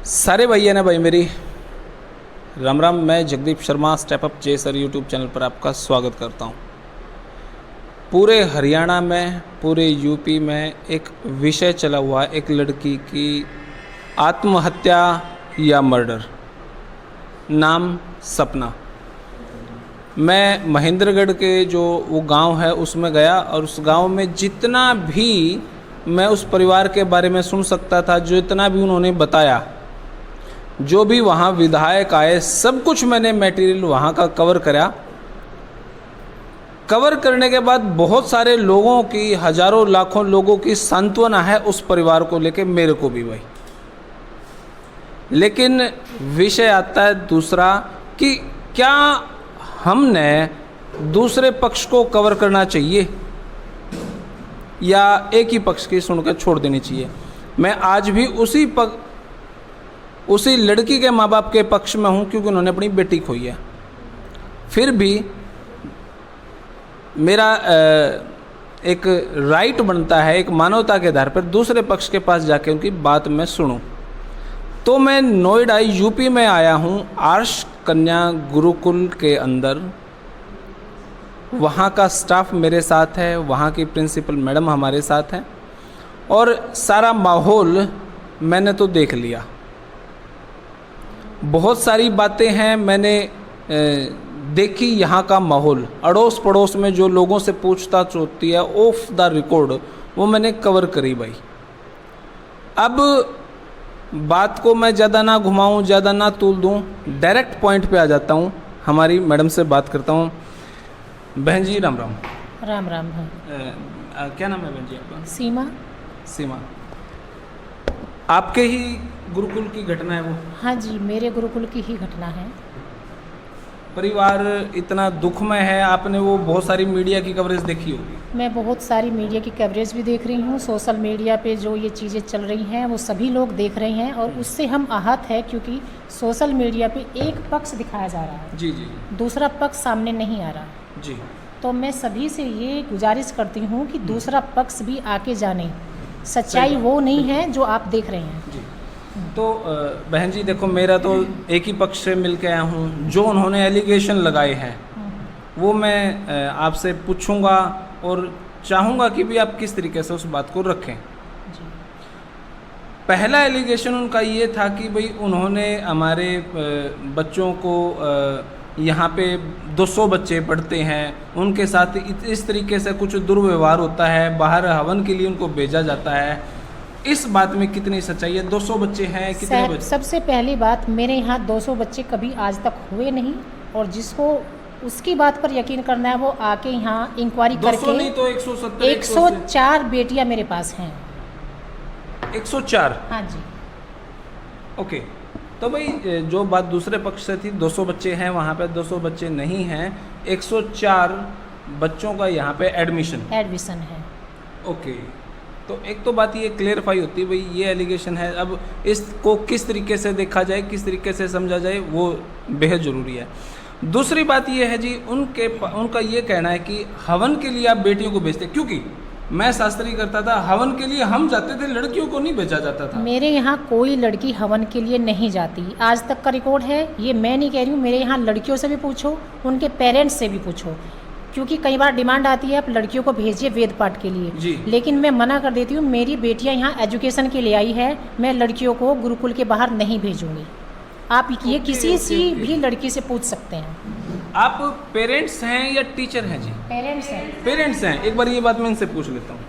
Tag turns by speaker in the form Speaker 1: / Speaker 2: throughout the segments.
Speaker 1: सारे भैया ने भाई मेरी राम राम। मैं जगदीप शर्मा स्टेप अप जे सर यूट्यूब चैनल पर आपका स्वागत करता हूं। पूरे हरियाणा में, पूरे यूपी में एक विषय चला हुआ है, एक लड़की की आत्महत्या या मर्डर। नाम सपना। मैं महेंद्रगढ़ के जो वो गांव है उसमें गया और उस गांव में जितना भी मैं उस परिवार के बारे में सुन सकता था, जो इतना भी उन्होंने बताया, जो भी वहाँ विधायक आए, सब कुछ मैंने मटेरियल वहाँ का कवर करा। कवर करने के बाद बहुत सारे लोगों की, हजारों लाखों लोगों की सांत्वना है उस परिवार को लेके, मेरे को भी भाई। लेकिन विषय आता है दूसरा कि क्या हमने दूसरे पक्ष को कवर करना चाहिए या एक ही पक्ष की सुनकर छोड़ देनी चाहिए। मैं आज भी उसी लड़की के माँ बाप के पक्ष में हूँ, क्योंकि उन्होंने अपनी बेटी खोई है। फिर भी मेरा एक राइट बनता है, एक मानवता के आधार पर दूसरे पक्ष के पास जाके उनकी बात मैं सुनूं। तो मैं नोएडा यूपी में आया हूँ, आर्ष कन्या गुरुकुल के अंदर। वहाँ का स्टाफ मेरे साथ है, वहाँ की प्रिंसिपल मैडम हमारे साथ हैं और सारा माहौल मैंने तो देख लिया। बहुत सारी बातें हैं मैंने देखी। यहाँ का माहौल, अड़ोस पड़ोस में जो लोगों से पूछताछ होती है ऑफ द रिकॉर्ड, वो मैंने कवर करी भाई। अब बात को मैं ज़्यादा ना घुमाऊँ, ज़्यादा ना तूल दूँ, डायरेक्ट पॉइंट पे आ जाता हूँ। हमारी मैडम से बात करता हूँ। बहन जी राम राम।
Speaker 2: राम राम है।
Speaker 1: क्या नाम है बहन जी आपका?
Speaker 2: सीमा।
Speaker 1: सीमा, आपके ही गुरुकुल की घटना है वो?
Speaker 2: हाँ जी, मेरे गुरुकुल की ही घटना है।
Speaker 1: परिवार इतना दुख में है, आपने वो बहुत सारी मीडिया की कवरेज देखी होगी।
Speaker 2: मैं बहुत सारी मीडिया की कवरेज भी देख रही हूँ। सोशल मीडिया पे जो ये चीज़ें चल रही हैं वो सभी लोग देख रहे हैं और उससे हम आहत है, क्योंकि सोशल मीडिया पे एक पक्ष दिखाया जा रहा है,
Speaker 1: जी जी,
Speaker 2: दूसरा पक्ष सामने नहीं आ रहा
Speaker 1: जी।
Speaker 2: तो मैं सभी से ये गुजारिश करती हूँ कि दूसरा पक्ष भी आके जाने। सच्चाई वो नहीं है जो आप देख रहे हैं
Speaker 1: जी। तो बहन जी देखो, मेरा तो एक ही पक्ष से मिल के आया हूँ। जो उन्होंने एलिगेशन लगाए हैं वो मैं आपसे पूछूंगा और चाहूँगा कि भी आप किस तरीके से उस बात को रखें।
Speaker 2: जी।
Speaker 1: पहला एलिगेशन उनका ये था कि भाई उन्होंने हमारे बच्चों को, यहाँ पे 200 बच्चे पढ़ते हैं, उनके साथ इस तरीके से कुछ दुर्व्यवहार होता है, बाहर हवन के लिए उनको भेजा जाता है। इस बात में कितनी सच्चाई है? 200 बच्चे हैं, कितने बच्चे?
Speaker 2: सबसे पहली बात, मेरे यहाँ 200 बच्चे कभी आज तक हुए नहीं, और जिसको उसकी बात पर यकीन करना है वो आके यहाँ इंक्वायरी करके।
Speaker 1: 200 नहीं तो 170,
Speaker 2: 104 बेटियाँ मेरे पास हैं।
Speaker 1: 104?
Speaker 2: हाँ जी।
Speaker 1: ओके। तो भाई जो बात दूसरे पक्ष से थी, 200 बच्चे हैं वहाँ पे, 200 बच्चे नहीं हैं, 104 बच्चों का यहाँ पे एडमिशन
Speaker 2: है।
Speaker 1: ओके। तो एक तो बात ये क्लियरफाई होती है भाई, ये एलिगेशन है। अब इसको किस तरीके से देखा जाए, किस तरीके से समझा जाए, वो बेहद ज़रूरी है। दूसरी बात ये है जी, उनका ये कहना है कि हवन के लिए आप बेटियों को भेजते, क्योंकि मैं शास्त्री करता था, हवन के लिए हम जाते थे, लड़कियों को नहीं भेजा जाता था।
Speaker 2: मेरे यहाँ कोई लड़की हवन के लिए नहीं जाती, आज तक का रिकॉर्ड है। ये मैं नहीं कह रही हूँ, मेरे यहाँ लड़कियों से भी पूछो, उनके पेरेंट्स से भी पूछो, क्योंकि कई बार डिमांड आती है आप लड़कियों को भेजिए वेद पाठ के लिए
Speaker 1: जी।
Speaker 2: लेकिन मैं मना कर देती हूँ। मेरी बेटियाँ यहाँ एजुकेशन के लिए आई है, मैं लड़कियों को गुरुकुल के बाहर नहीं भेजूंगी। आप ये किसी सी भी लड़की से पूछ सकते हैं।
Speaker 1: आप पेरेंट्स हैं या टीचर हैं जी?
Speaker 2: पेरेंट्स हैं।
Speaker 1: पेरेंट्स हैं। एक बार ये बात मैं इनसे पूछ लेता हूँ।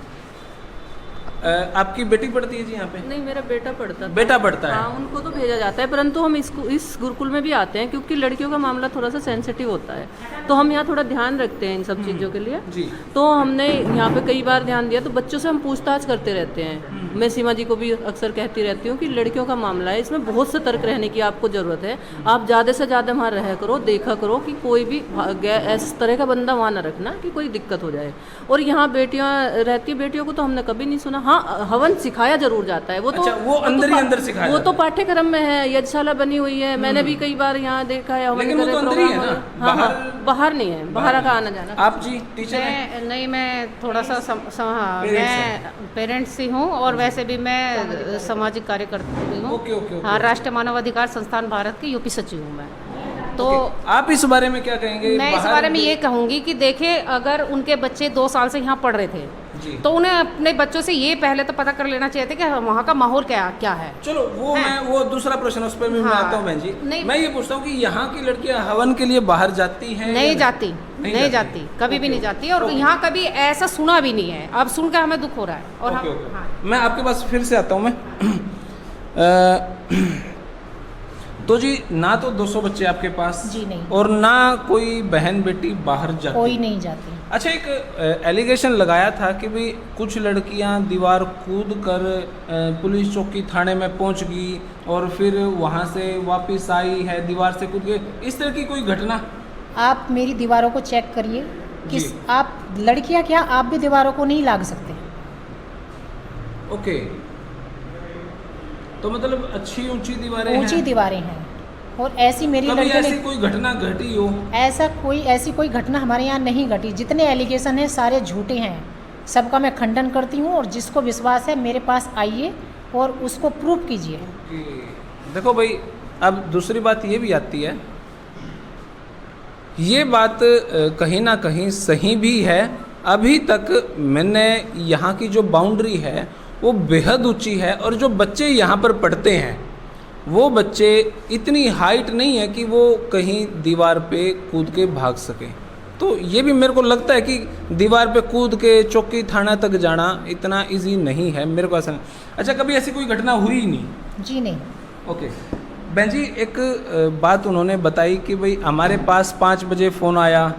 Speaker 1: आपकी बेटी पढ़ती है जी यहाँ पे?
Speaker 3: नहीं, मेरा बेटा पढ़ता था।
Speaker 1: बेटा पढ़ता है?
Speaker 3: हाँ, उनको तो भेजा जाता है, परंतु हम इस गुरुकुल में भी आते हैं क्योंकि लड़कियों का मामला थोड़ा सा सेंसिटिव होता है, तो हम यहाँ थोड़ा ध्यान रखते हैं इन सब चीज़ों के लिए
Speaker 1: जी।
Speaker 3: तो हमने यहाँ पे कई बार ध्यान दिया, तो बच्चों से हम पूछताछ करते रहते हैं। मैं सीमा जी को भी अक्सर कहती रहती हूँ कि लड़कियों का मामला है, इसमें बहुत सतर्क रहने की आपको ज़रूरत है। आप ज़्यादा से ज़्यादा वहाँ रहा करो, देखा करो कि कोई भी इस तरह का बंदा वहाँ ना रखना कि कोई दिक्कत हो जाए। और यहाँ बेटियाँ रहती है, बेटियों को तो हमने कभी नहीं सुना। हाँ, हाँ हवन सिखाया जरूर जाता है, वो तो
Speaker 1: अच्छा, वो अंदर ही अंदर सिखाया
Speaker 3: वो
Speaker 1: जाता
Speaker 3: तो
Speaker 1: है।
Speaker 3: पाठ्यक्रम में है, यज्ञशाला बनी हुई है, मैंने भी कई बार यहाँ देखा है हवन
Speaker 1: लेकिन वो
Speaker 3: करे
Speaker 1: तो अंदर ही है
Speaker 3: प्रोग्राम
Speaker 1: ना,
Speaker 3: वगैरह। हाँ हाँ, बाहर नहीं है, बाहर का आना जाना।
Speaker 1: आप जी टीचर हैं?
Speaker 4: नहीं, मैं थोड़ा सा हाँ,
Speaker 1: Parents
Speaker 4: मैं पेरेंट्स ही हूँ और वैसे भी मैं सामाजिक कार्य करती हूँ।
Speaker 1: Okay, okay, okay.
Speaker 4: हाँ, राष्ट्रीय मानवाधिकार संस्थान भारत की यूपी सचिव हूँ मैं। तो
Speaker 1: आप इस बारे में क्या कहेंगे?
Speaker 4: मैं इस बारे में ये कहूँगी कि देखें, अगर उनके बच्चे 2 साल से यहाँ पढ़ रहे थे
Speaker 1: जी।
Speaker 4: तो उन्हें अपने बच्चों से ये पहले तो पता कर लेना चाहिए था कि वहाँ का माहौल क्या है।
Speaker 1: चलो वो मैं वो दूसरा प्रश्न उस पर भी मैं
Speaker 4: हाँ,
Speaker 1: आता हूँ बहन जी।
Speaker 4: नहीं,
Speaker 1: मैं ये पूछता हूँ कि यहाँ की लड़कियाँ हवन के लिए बाहर जाती हैं?
Speaker 4: नहीं
Speaker 1: या
Speaker 4: जाती, नहीं जाती, कभी भी नहीं जाती, और यहाँ कभी ऐसा सुना भी नहीं है। अब सुनकर हमें दुख हो रहा है। और
Speaker 1: ओके,
Speaker 4: हम
Speaker 1: ओके।
Speaker 4: हाँ,
Speaker 1: मैं आपके पास फिर से आता हूँ मैं। तो जी ना तो 200 बच्चे आपके पास
Speaker 2: जी नहीं।
Speaker 1: और ना कोई बहन बेटी बाहर जाती।
Speaker 2: कोई नहीं जाती।
Speaker 1: अच्छा, एक एलिगेशन लगाया था कि भाई कुछ लड़कियां दीवार कूद कर पुलिस चौकी थाने में पहुंच गई और फिर वहां से वापस आई है, दीवार से कूद गई, इस तरह की कोई घटना?
Speaker 2: आप मेरी दीवारों को चेक करिए कि
Speaker 1: जी।
Speaker 2: आप लड़कियां क्या, आप भी दीवारों को नहीं लाग सकते।
Speaker 1: ओके, तो मतलब अच्छी ऊंची दीवारें हैं?
Speaker 2: ऊंची दीवारें हैं और ऐसी मेरी
Speaker 1: कभी
Speaker 2: लड़कियों
Speaker 1: ऐसी
Speaker 2: ने
Speaker 1: कोई घटना घटी हो?
Speaker 2: ऐसी कोई घटना हमारे यहाँ नहीं घटी। जितने एलिगेशन हैं सारे झूठे हैं, सबका मैं खंडन करती हूँ। और जिसको विश्वास है मेरे पास आइए और उसको प्रूव कीजिए।
Speaker 1: कि देखो भाई, अब दूसरी बात ये भी आती है, ये बात कहीं ना कहीं सही भी है। अभी तक मैंने यहाँ की जो बाउंड्री है वो बेहद ऊंची है और जो बच्चे यहाँ पर पढ़ते हैं वो बच्चे इतनी हाइट नहीं है कि वो कहीं दीवार पे कूद के भाग सके। तो ये भी मेरे को लगता है कि दीवार पे कूद के चौकी थाना तक जाना इतना इजी नहीं है, मेरे को ऐसा नहीं। अच्छा, कभी ऐसी कोई घटना हुई नहीं?
Speaker 2: जी नहीं।
Speaker 1: ओके बहन जी, एक बात उन्होंने बताई कि भाई हमारे पास 5 बजे फ़ोन आया,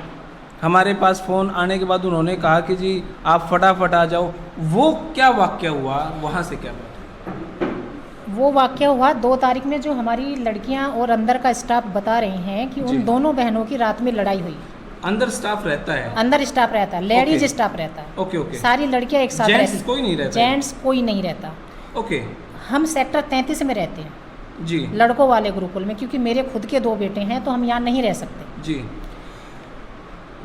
Speaker 1: हमारे पास फ़ोन आने के बाद उन्होंने कहा कि जी आप फटाफट आ जाओ। वो क्या वाक़या हुआ, वहाँ से क्या बात?
Speaker 2: वो वाक़या हुआ 2 तारीख में, जो हमारी लड़कियां और अंदर का स्टाफ बता रहे हैं कि
Speaker 1: जी।
Speaker 2: उन दोनों बहनों की रात में लड़ाई हुई।
Speaker 1: अंदर स्टाफ रहता है?
Speaker 2: अंदर स्टाफ रहता है, लेडीज
Speaker 1: ओके।
Speaker 2: स्टाफ रहता है।
Speaker 1: Okay, okay.
Speaker 2: सारी लड़कियां एक साथ
Speaker 1: जेंट्स
Speaker 2: रहती,
Speaker 1: कोई नहीं रहता?
Speaker 2: जेंट्स कोई नहीं रहता।
Speaker 1: ओके
Speaker 2: हम सेक्टर 33 में रहते हैं,
Speaker 1: जी
Speaker 2: लड़कों वाले गुरुकुल में, क्योंकि मेरे खुद के 2 बेटे हैं तो हम यहाँ नहीं रह सकते।
Speaker 1: जी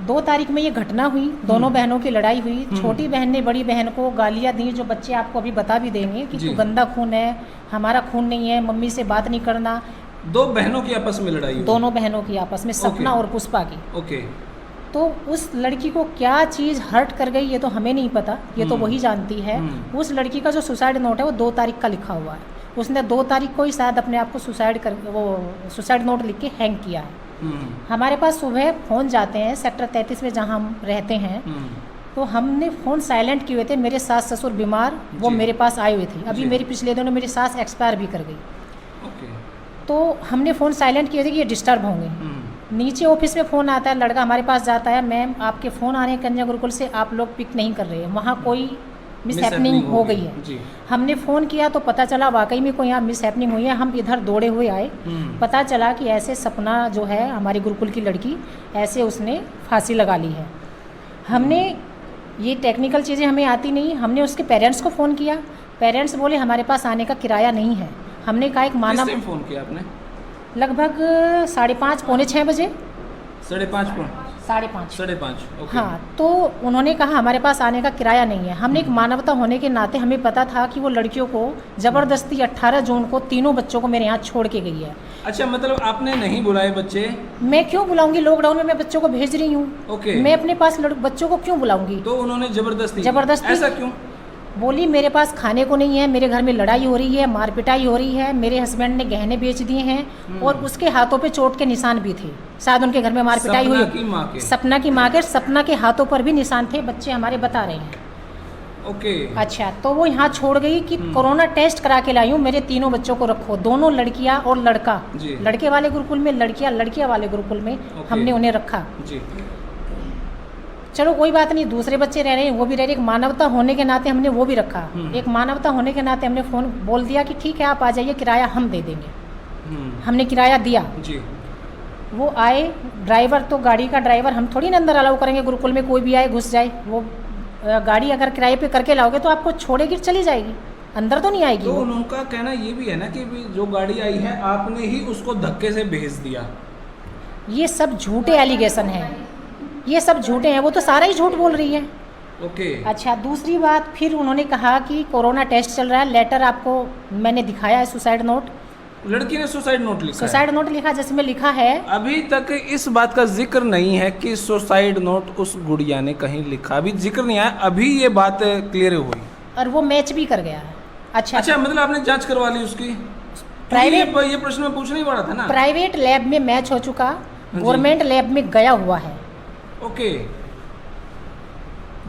Speaker 2: 2 तारीख में ये घटना हुई, दोनों बहनों की लड़ाई हुई। छोटी बहन ने बड़ी बहन को गालियाँ दी, जो बच्चे आपको अभी बता भी देंगे कि
Speaker 1: जी।
Speaker 2: तू गंदा खून है, हमारा खून नहीं है, मम्मी से बात नहीं करना।
Speaker 1: 2 बहनों की आपस में लड़ाई हुई?
Speaker 2: दोनों बहनों की आपस में, सपना
Speaker 1: ओके।
Speaker 2: और पुष्पा की।
Speaker 1: ओके
Speaker 2: तो उस लड़की को क्या चीज़ हर्ट कर गई ये तो हमें नहीं पता, ये तो वही जानती है। उस लड़की का जो सुसाइड नोट है वो 2 तारीख का लिखा हुआ है। उसने 2 तारीख को ही शायद अपने आप को सुसाइड नोट लिख के हैंग किया है। हमारे पास सुबह फ़ोन जाते हैं सेक्टर 33 में जहाँ हम रहते हैं, तो हमने फ़ोन साइलेंट किए हुए थे। मेरे सास ससुर बीमार, वो
Speaker 1: जी।
Speaker 2: मेरे पास आए हुए थे। अभी
Speaker 1: जी।
Speaker 2: मेरी पिछले दिनों मेरी सास एक्सपायर भी कर गई,
Speaker 1: ओके
Speaker 2: तो हमने फ़ोन साइलेंट किए थे कि ये डिस्टर्ब होंगे। नीचे ऑफिस में फ़ोन आता है, लड़का हमारे पास जाता है, मैम आपके फ़ोन आ रहे हैं कन्या गुरुकुल से, आप लोग पिक नहीं कर रहे हैं, वहाँ कोई मिसहैपनिंग हो गई है।
Speaker 1: जी
Speaker 2: हमने फ़ोन किया तो पता चला वाकई में कोई यहाँ मिसहैपनिंग हुई है। हम इधर दौड़े हुए आए, पता चला कि ऐसे सपना जो है हमारी गुरुकुल की लड़की, ऐसे उसने फांसी लगा ली है। हमने ये टेक्निकल चीज़ें हमें आती नहीं, हमने उसके पेरेंट्स को फ़ोन किया। पेरेंट्स बोले हमारे पास आने का किराया नहीं है। हमने कहा एक
Speaker 1: किस
Speaker 2: मानव,
Speaker 1: टाइम फ़ोन किया आपने?
Speaker 2: लगभग 5:30 पौने 6 बजे,
Speaker 1: 5:30
Speaker 2: 5:30।
Speaker 1: 5:30 ओके
Speaker 2: हाँ, तो उन्होंने कहा हमारे पास आने का किराया नहीं है। हमने एक मानवता होने के नाते हमें पता था कि वो लड़कियों को ज़बरदस्ती 18 जून को तीनों बच्चों को मेरे यहाँ छोड़ के गई है।
Speaker 1: अच्छा, मतलब आपने नहीं बुलाए बच्चे?
Speaker 2: मैं क्यों बुलाऊंगी, लॉकडाउन में मैं बच्चों को भेज रही हूँ।
Speaker 1: ओके।
Speaker 2: मैं अपने पास बच्चों को क्यों बुलाऊंगी?
Speaker 1: तो उन्होंने जबरदस्ती?
Speaker 2: जबरदस्ती।
Speaker 1: ऐसा क्यों?
Speaker 2: बोली मेरे पास खाने को नहीं है, मेरे घर में लड़ाई हो रही है, मार पिटाई हो रही है, मेरे हस्बैंड ने गहने बेच दिए हैं और उसके हाथों पे चोट के निशान भी थे। शायद उनके घर में मार पिटाई हुई।
Speaker 1: सपना की माँ के?
Speaker 2: सपना की माँ के, सपना के हाथों पर भी निशान थे, बच्चे हमारे बता रहे हैं।
Speaker 1: ओके
Speaker 2: अच्छा, तो वो यहाँ छोड़ गई कि कोरोना टेस्ट करा के लाई हूँ, मेरे तीनों बच्चों को रखो, दोनों लड़कियाँ और लड़का।
Speaker 1: जी।
Speaker 2: लड़के वाले गुरुकुल में, लड़कियाँ वाले गुरुकुल में हमने उन्हें रखा।
Speaker 1: जी
Speaker 2: चलो कोई बात नहीं, दूसरे बच्चे रह रहे हैं, वो भी रह रहे हैं, एक मानवता होने के नाते हमने वो भी रखा। एक मानवता होने के नाते हमने फ़ोन बोल दिया कि ठीक है आप आ जाइए, किराया हम दे देंगे। हमने किराया दिया।
Speaker 1: जी
Speaker 2: वो आए, ड्राइवर तो गाड़ी का ड्राइवर, हम थोड़ी ना अंदर अलाउ करेंगे गुरुकुल में कोई भी आए घुस जाए, वो गाड़ी अगर किराए पे करके लाओगे तो आपको छोड़ेगी, चली जाएगी, अंदर तो नहीं आएगी
Speaker 1: तो
Speaker 2: वो।
Speaker 1: उनका कहना ये भी है ना कि भी जो गाड़ी आई है आपने ही उसको धक्के से भेज दिया।
Speaker 2: ये सब झूठे एलिगेशन हैं, ये सब झूठे हैं, वो तो सारा ही झूठ बोल रही है।
Speaker 1: ओके।
Speaker 2: अच्छा, दूसरी बात, फिर उन्होंने कहा कि कोरोना टेस्ट चल रहा है, लेटर आपको मैंने दिखाया है, सुसाइड नोट।
Speaker 1: लड़की ने सुसाइड नोट लिखा है।
Speaker 2: सुसाइड नोट लिखा, जिसमें लिखा है,
Speaker 1: अभी तक इस बात का जिक्र नहीं है कि सुसाइड नोट उस गुड़िया ने कहीं लिखा, अभी जिक्र नहीं आया, अभी ये बात क्लियर हुई
Speaker 2: और वो मैच भी कर गया है। अच्छा,
Speaker 1: मतलब आपने जांच करवा ली उसकी?
Speaker 2: प्राइवेट,
Speaker 1: ये प्रश्न में पूछना ही पड़ा था ना।
Speaker 2: प्राइवेट लैब में मैच हो चुका, गवर्नमेंट लैब में गया हुआ है।
Speaker 1: ओके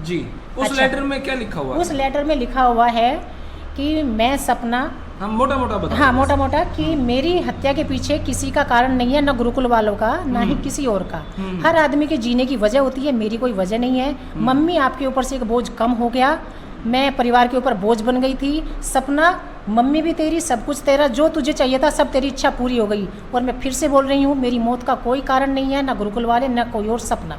Speaker 1: जी। उस
Speaker 2: अच्छा,
Speaker 1: लेटर में क्या लिखा हुआ?
Speaker 2: उस लेटर में लिखा हुआ है कि मैं सपना,
Speaker 1: हम मोटा मोटा बता।
Speaker 2: हाँ मोटा मोटा, कि मेरी हत्या के पीछे किसी का कारण नहीं है, न गुरुकुल वालों का, ना ही किसी और का। हर आदमी के जीने की वजह होती है, मेरी कोई वजह नहीं है। मम्मी, आपके ऊपर से एक बोझ कम हो गया, मैं परिवार के ऊपर बोझ बन गई थी। सपना, मम्मी भी तेरी, सब कुछ तेरा, जो तुझे चाहिए था सब तेरी इच्छा पूरी हो गई। और मैं फिर से बोल रही हूँ, मेरी मौत का कोई कारण नहीं है, ना गुरुकुल वाले, ना कोई और। सपना,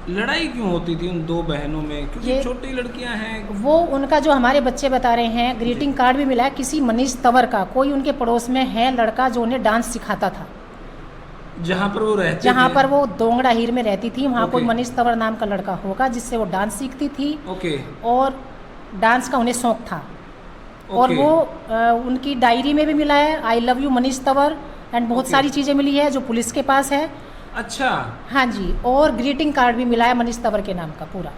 Speaker 1: लड़ाई क्यों होती थी उन दो बहनों में? क्योंकि
Speaker 2: ये
Speaker 1: छोटी लड़कियां हैं।
Speaker 2: वो उनका जो हमारे बच्चे बता रहे हैं, ग्रीटिंग कार्ड भी मिला है किसी मनीष तंवर का, कोई उनके पड़ोस में है लड़का जो उन्हें डांस सिखाता था,
Speaker 1: जहाँ पर वो रहते
Speaker 2: जहाँ
Speaker 1: थे।
Speaker 2: पर वो दोंगड़ा हीर में रहती थी, वहाँ कोई
Speaker 1: ओके।
Speaker 2: मनीष तंवर नाम का लड़का होगा जिससे वो डांस सीखती थी,
Speaker 1: ओके।
Speaker 2: और डांस का उन्हें शौक था। और
Speaker 1: ओके।
Speaker 2: वो उनकी डायरी में भी मिला है, I love you Manish Tanwar, and बहुत
Speaker 1: ओके।
Speaker 2: सारी चीज़ें मिली है जो पुलिस के पास है।
Speaker 1: अच्छा,
Speaker 2: हाँ जी, और ग्रीटिंग कार्ड भी मिला है मनीष तंवर के नाम का पूरा।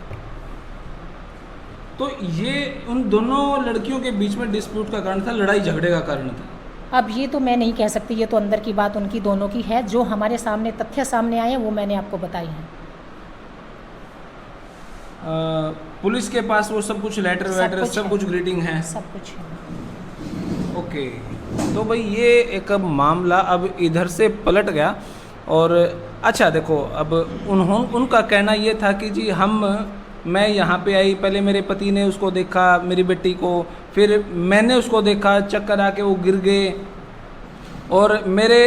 Speaker 1: तो ये उन दोनों लड़कियों के बीच में डिस्प्यूट का कारण था, लड़ाई झगड़े का कारण था?
Speaker 2: अब ये तो मैं नहीं कह सकती, ये तो अंदर की बात उनकी दोनों की है। जो हमारे सामने तथ्य सामने आए हैं वो मैंने आपको बताई हैं।
Speaker 1: पुलिस के पास वो सब कुछ लेटर
Speaker 2: सब
Speaker 1: वेटर
Speaker 2: कुछ
Speaker 1: सब
Speaker 2: है।
Speaker 1: कुछ ग्रीटिंग है?
Speaker 2: सब कुछ है।
Speaker 1: ओके। तो भाई ये एक मामला अब इधर से पलट गया। और अच्छा देखो, अब उनका कहना ये था कि जी मैं यहाँ पे आई, पहले मेरे पति ने उसको देखा, मेरी बेटी को, फिर मैंने उसको देखा, चक्कर आके वो गिर गए, और मेरे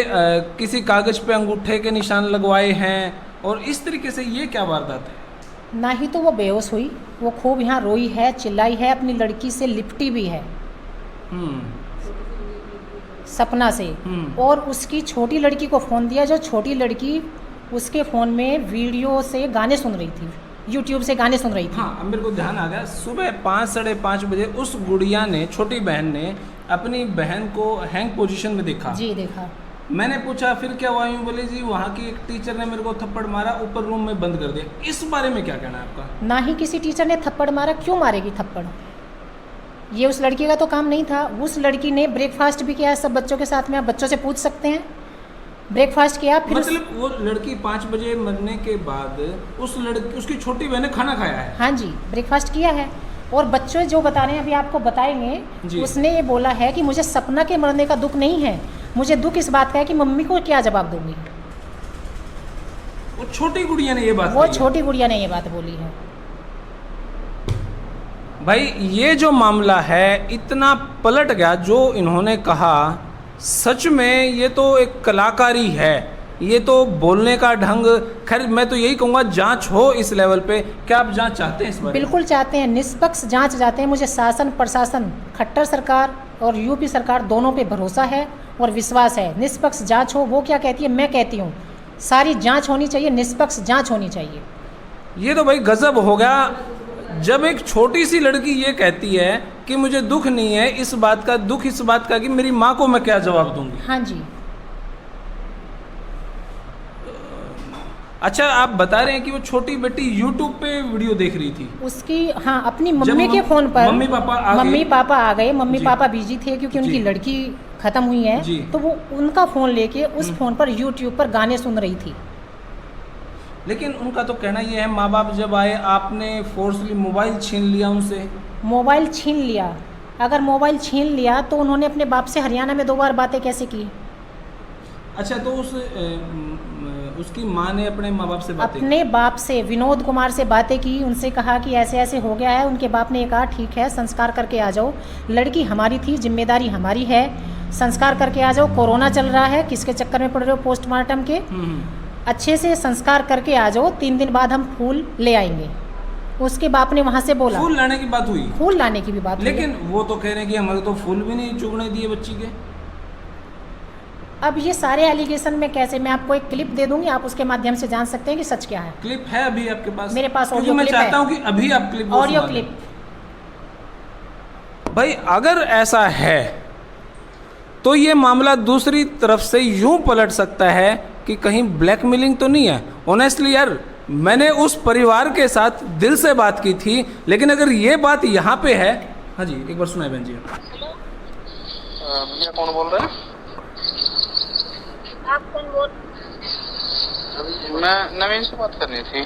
Speaker 1: किसी कागज़ पे अंगूठे के निशान लगवाए हैं, और इस तरीके से ये क्या वारदात है?
Speaker 2: ना ही तो वो बेहोश हुई, वो खूब यहाँ रोई है, चिल्लाई है, अपनी लड़की से लिपटी भी है, सपना से। और उसकी छोटी लड़की को फ़ोन दिया, जो छोटी लड़की उसके फ़ोन में वीडियो से गाने सुन रही थी, यूट्यूब से गाने सुन रही थी।
Speaker 1: हाँ, अब मेरे को ध्यान आ गया, सुबह 5 साढ़े 5 बजे उस गुड़िया ने, छोटी बहन ने, अपनी बहन को हैंग पोजीशन में देखा।
Speaker 2: जी, देखा।
Speaker 1: मैंने पूछा फिर क्या हुआ? यूँ बोले जी वहाँ की एक टीचर ने मेरे को थप्पड़ मारा, ऊपर रूम में बंद कर दिया। इस बारे में क्या कहना है आपका?
Speaker 2: ना ही किसी टीचर ने थप्पड़ मारा, क्यों मारेगी थप्पड़? ये उस लड़की का तो काम नहीं था। उस लड़की ने ब्रेकफास्ट भी किया है सब बच्चों के साथ में, आप बच्चों से पूछ सकते हैं। ब्रेकफास्ट किया, फिर
Speaker 1: मतलब वो लड़की 5 बजे मरने के बाद उस लड़की, उसकी छोटी बहन ने खाना खाया है?
Speaker 2: हाँ जी, ब्रेकफास्ट किया है। और बच्चों जो बता रहे हैं, अभी आपको बताएंगे, उसने ये बोला है कि मुझे सपना के मरने का दुख नहीं है, मुझे दुख इस बात का है कि मम्मी को क्या जवाब दूंगी।
Speaker 1: वो छोटी गुड़िया ने ये बात
Speaker 2: वो
Speaker 1: कही है?
Speaker 2: छोटी गुड़िया ने ये बात बोली है।
Speaker 1: भाई ये जो मामला है इतना पलट गया, जो इन्होंने कहा, सच में ये तो एक कलाकारी है, ये तो बोलने का ढंग। खैर मैं तो यही कहूँगा जांच हो इस लेवल पे। क्या आप जांच चाहते हैं इस बारे में?
Speaker 2: बिल्कुल चाहते हैं, निष्पक्ष जांच चाहते हैं। मुझे शासन प्रशासन, खट्टर सरकार और यूपी सरकार दोनों पे भरोसा है और विश्वास है। निष्पक्ष जांच हो। वो क्या कहती है, मैं कहती हूँ सारी जांच होनी चाहिए, निष्पक्ष जांच होनी चाहिए।
Speaker 1: ये तो भाई गजब हो गया, जब एक छोटी सी लड़की ये कहती है कि मुझे दुख नहीं है इस बात का, दुख इस बात का कि मेरी माँ को मैं क्या जवाब दूंगी।
Speaker 2: हाँ जी।
Speaker 1: अच्छा, आप बता रहे हैं कि वो छोटी बेटी YouTube पे वीडियो देख रही थी
Speaker 2: उसकी, हाँ, अपनी मम्मी के फ़ोन पर।
Speaker 1: मम्मी पापा आ गए।
Speaker 2: मम्मी पापा बिजी थे क्योंकि उनकी
Speaker 1: जी।
Speaker 2: लड़की ख़त्म हुई है,
Speaker 1: जी।
Speaker 2: तो वो उनका फ़ोन लेके उस फ़ोन पर YouTube पर गाने सुन रही थी।
Speaker 1: लेकिन उनका तो कहना ये है, माँ बाप जब आए आपने फोर्सली मोबाइल छीन लिया उनसे।
Speaker 2: मोबाइल छीन लिया? अगर मोबाइल छीन लिया तो उन्होंने अपने बाप से हरियाणा में 2 बार बातें कैसे की?
Speaker 1: अच्छा, तो उसकी माँ ने अपने माँ बाप से बातें की?
Speaker 2: अपने बाप से, विनोद कुमार से बातें की, उनसे कहा कि ऐसे ऐसे हो गया है। उनके बाप ने कहा ठीक है, संस्कार करके आ जाओ, लड़की हमारी थी, जिम्मेदारी हमारी है, संस्कार करके आ जाओ। कोरोना चल रहा है, किसके चक्कर में पड़ रहे हो पोस्टमार्टम के? अच्छे से संस्कार करके आ जाओ, 3 दिन बाद हम फूल ले आएंगे। उसके बाप ने वहाँ से बोला,
Speaker 1: फूल लाने की बात हुई,
Speaker 2: फूल लाने की भी बात हुई।
Speaker 1: लेकिन वो तो कह रहे हैं कि हमें तो फूल भी नहीं चुगने दिए बच्ची के।
Speaker 2: अब ये सारे एलिगेशन में कैसे, मैं आपको एक क्लिप दे दूंगी, आप उसके माध्यम से जान सकते हैं कि सच क्या है।
Speaker 1: क्लिप है अभी आपके पास?
Speaker 2: मेरे पास
Speaker 1: क्योंकि
Speaker 2: ऑडियो
Speaker 1: मैं
Speaker 2: क्लिप
Speaker 1: चाहता
Speaker 2: है।
Speaker 1: हूँ कि अभी आप क्लिप
Speaker 2: ऑडियो क्लिप।
Speaker 1: भाई अगर ऐसा है तो ये मामला दूसरी तरफ से यूं पलट सकता है कि कहीं ब्लैकमेलिंग तो नहीं है। ऑनेस्टली यार, मैंने उस परिवार के साथ दिल से बात की थी, लेकिन अगर ये बात यहाँ पे है। हाँ जी, एक बार सुनाए बहन जी।
Speaker 5: भैया कौन बोल रहे हैं?
Speaker 6: आप कौन बोल?
Speaker 5: मैं नवीन से बात करनी थी।